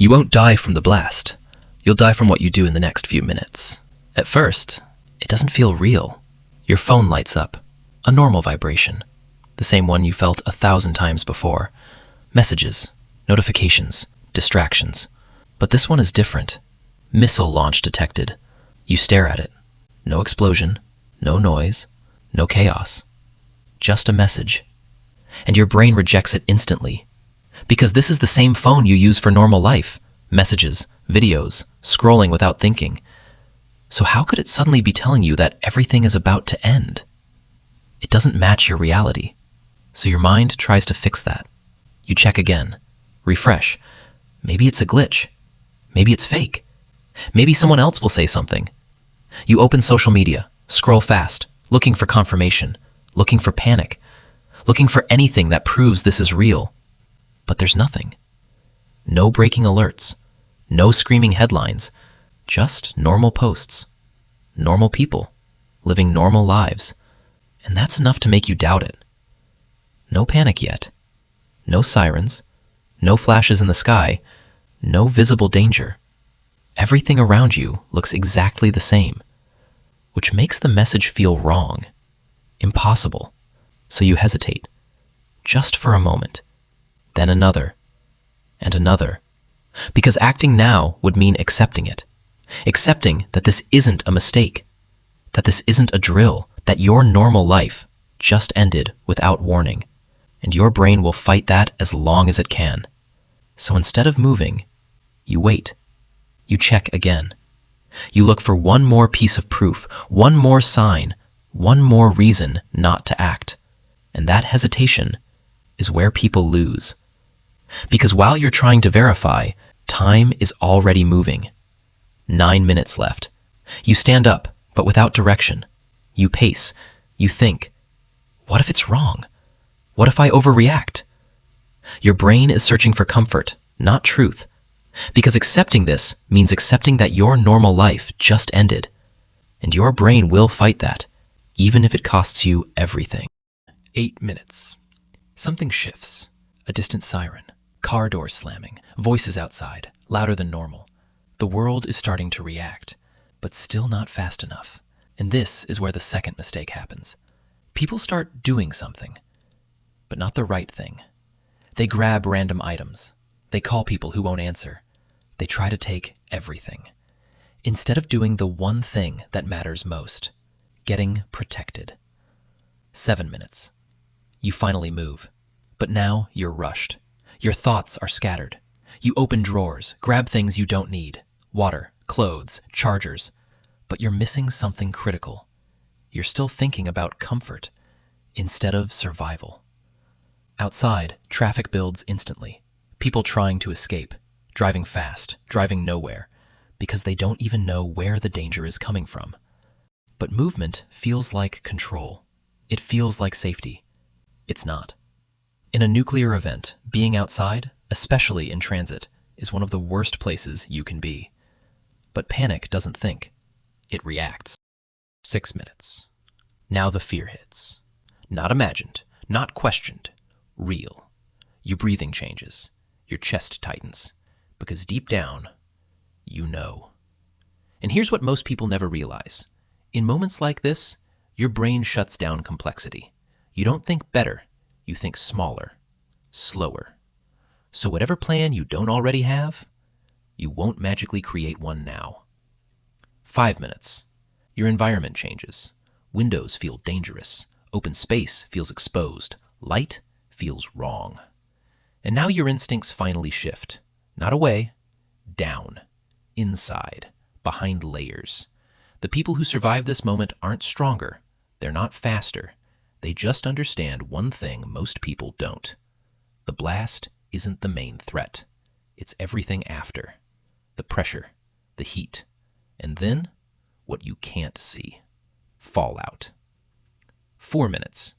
You won't die from the blast. You'll die from what you do in the next few minutes. At first, it doesn't feel real. Your phone lights up, a normal vibration, the same one you felt 1,000 times before. Messages, notifications, distractions. But this one is different. Missile launch detected. You stare at it. No explosion, no noise, no chaos. Just a message. And your brain rejects it instantly. Because this is the same phone you use for normal life. Messages, videos, scrolling without thinking. So how could it suddenly be telling you that everything is about to end? It doesn't match your reality. So your mind tries to fix that. You check again. Refresh. Maybe it's a glitch. Maybe it's fake. Maybe someone else will say something. You open social media, scroll fast, looking for confirmation, looking for panic, looking for anything that proves this is real. But there's nothing. No breaking alerts, no screaming headlines, just normal posts, normal people, living normal lives. And that's enough to make you doubt it. No panic yet. No sirens, no flashes in the sky, no visible danger. Everything around you looks exactly the same, which makes the message feel wrong, impossible. So you hesitate, just for a moment, then another, and another. Because acting now would mean accepting it. Accepting that this isn't a mistake, that this isn't a drill, that your normal life just ended without warning. And your brain will fight that as long as it can. So instead of moving, you wait. You check again. You look for one more piece of proof, one more sign, one more reason not to act. And that hesitation is where people lose. Because while you're trying to verify, time is already moving. 9 minutes left. You stand up, but without direction. You pace. You think, what if it's wrong? What if I overreact? Your brain is searching for comfort, not truth. Because accepting this means accepting that your normal life just ended. And your brain will fight that, even if it costs you everything. 8 minutes. Something shifts. A distant siren. Car doors slamming. Voices outside, louder than normal. The world is starting to react, but still not fast enough. And this is where the second mistake happens. People start doing something, but not the right thing. They grab random items. They call people who won't answer. They try to take everything, instead of doing the one thing that matters most, getting protected. 7 minutes. You finally move, but now you're rushed. Your thoughts are scattered. You open drawers, grab things you don't need, water, clothes, chargers, but you're missing something critical. You're still thinking about comfort instead of survival. Outside, traffic builds instantly. People trying to escape, driving fast, driving nowhere, because they don't even know where the danger is coming from. But movement feels like control. It feels like safety. It's not. In a nuclear event, being outside, especially in transit, is one of the worst places you can be. But panic doesn't think. It reacts. 6 minutes. Now the fear hits. Not imagined, not questioned, real. Your breathing changes. Your chest tightens. Because deep down, you know. And here's what most people never realize. In moments like this, your brain shuts down complexity. You don't think better, you think smaller, slower. So whatever plan you don't already have, you won't magically create one now. 5 minutes. Your environment changes. Windows feel dangerous. Open space feels exposed. Light feels wrong. And now your instincts finally shift. Not away, down, inside, behind layers. The people who survive this moment aren't stronger. They're not faster. They just understand one thing most people don't. The blast isn't the main threat. It's everything after. The pressure, the heat, and then what you can't see. Fallout. 4 minutes.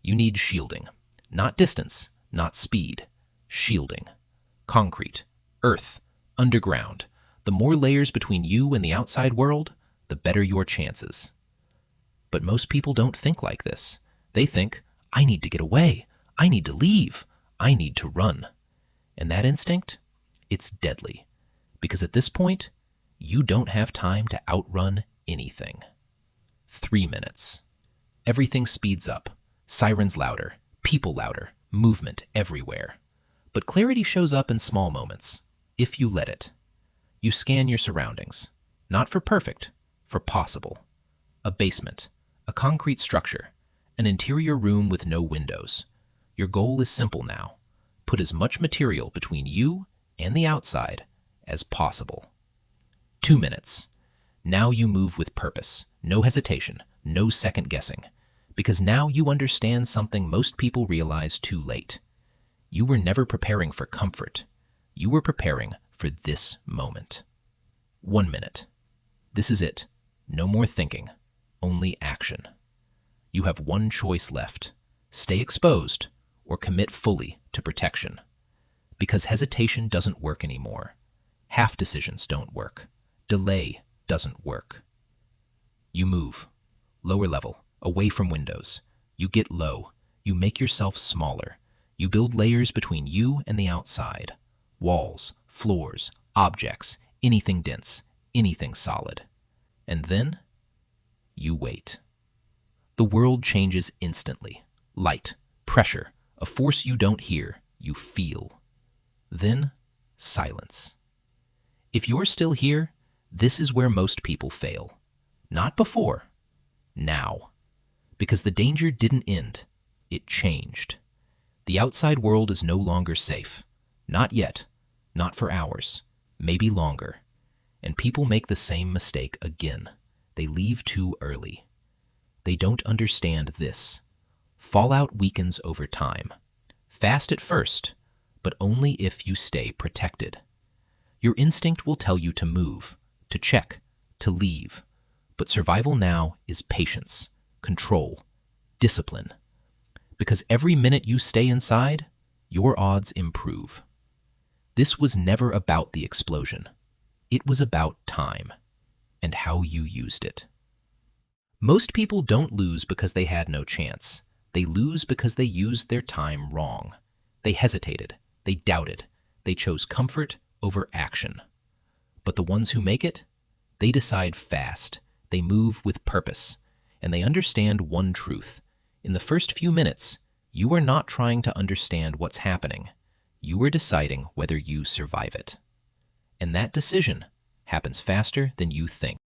You need shielding. Not distance, not speed. Shielding. Concrete, earth, underground. The more layers between you and the outside world, the better your chances. But most people don't think like this. They think, I need to get away. I need to leave. I need to run. And that instinct, It's deadly, because at this point, you don't have time to outrun anything. 3 minutes. Everything speeds up. Sirens louder, people louder, movement everywhere. But clarity shows up in small moments, if you let it. You scan your surroundings, not for perfect, for possible. A basement, a concrete structure, an interior room with no windows. Your goal is simple now. Put as much material between you and the outside as possible. 2 minutes. Now you move with purpose, no hesitation, no second guessing, because now you understand something most people realize too late. You were never preparing for comfort. You were preparing for this moment. 1 minute. This is it. No more thinking, only action. You have one choice left. Stay exposed or commit fully to protection. Because hesitation doesn't work anymore. Half decisions don't work. Delay doesn't work. You move. Lower level, away from windows. You get low. You make yourself smaller. You build layers between you and the outside. Walls, floors, objects, anything dense, anything solid. And then, you wait. The world changes instantly. Light, pressure, a force you don't hear, you feel. Then, silence. If you're still here, this is where most people fail. Not before, now. Because the danger didn't end, it changed. The outside world is no longer safe. Not yet, not for hours, maybe longer. And people make the same mistake again. They leave too early. They don't understand this. Fallout weakens over time. Fast at first, but only if you stay protected. Your instinct will tell you to move, to check, to leave. But survival now is patience, control, discipline. Because every minute you stay inside, your odds improve. This was never about the explosion. It was about time and how you used it. Most people don't lose because they had no chance. They lose because they used their time wrong. They hesitated. They doubted. They chose comfort over action. But the ones who make it, they decide fast. They move with purpose. And they understand one truth. In the first few minutes, you are not trying to understand what's happening. You are deciding whether you survive it. And that decision happens faster than you think.